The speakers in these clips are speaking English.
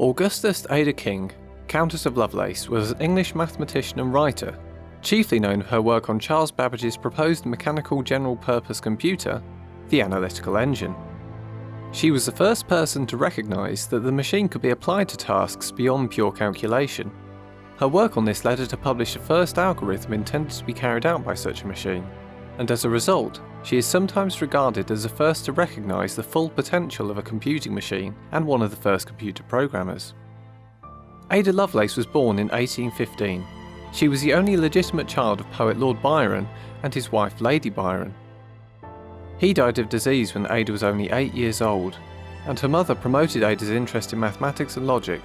Augusta Ada King, Countess of Lovelace, was an English mathematician and writer, chiefly known for her work on Charles Babbage's proposed mechanical general-purpose computer, the Analytical engine. She was the first person to recognise that the machine could be applied to tasks beyond pure calculation. Her work on this led her to publish the first algorithm intended to be carried out by such a machine, and as a result, she is sometimes regarded as the first to recognise the full potential of a computing machine and one of the first computer programmers. Ada Lovelace was born in 1815. She was the only legitimate child of poet Lord Byron and his wife Lady Byron. He died of disease when Ada was only 8 years old, and her mother promoted Ada's interest in mathematics and logic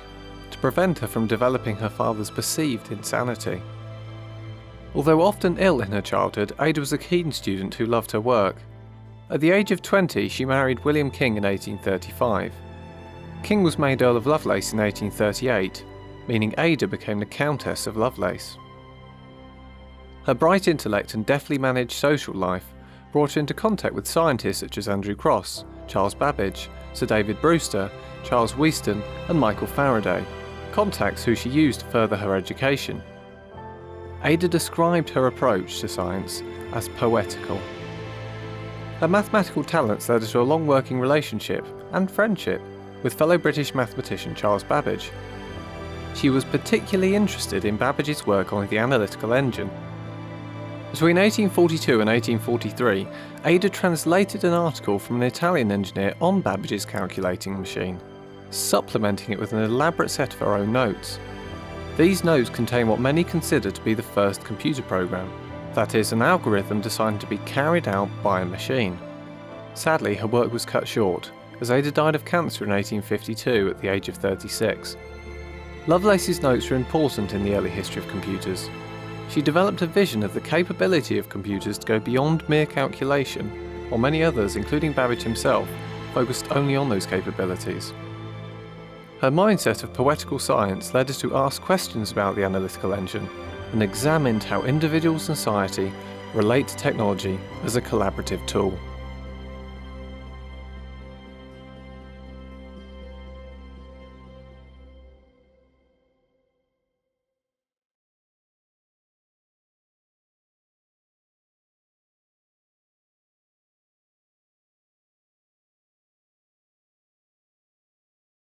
to prevent her from developing her father's perceived insanity. Although often ill in her childhood, Ada was a keen student who loved her work. At the age of 20, she married William King in 1835. King was made Earl of Lovelace in 1838, meaning Ada became the Countess of Lovelace. Her bright intellect and deftly managed social life brought her into contact with scientists such as Andrew Cross, Charles Babbage, Sir David Brewster, Charles Wheaston and Michael Faraday, contacts who she used to further her education. Ada described her approach to science as poetical. Her mathematical talents led her to a long working relationship and friendship with fellow British mathematician Charles Babbage. She was particularly interested in Babbage's work on the Analytical engine. Between 1842 and 1843, Ada translated an article from an Italian engineer on Babbage's calculating machine, supplementing it with an elaborate set of her own notes. These notes contain what many consider to be the first computer program, that is, an algorithm designed to be carried out by a machine. Sadly, her work was cut short, as Ada died of cancer in 1852 at the age of 36. Lovelace's notes are important in the early history of computers. She developed a vision of the capability of computers to go beyond mere calculation, while many others, including Babbage himself, focused only on those capabilities. Her mindset of poetical science led her to ask questions about the Analytical engine and examined how individuals and society relate to technology as a collaborative tool.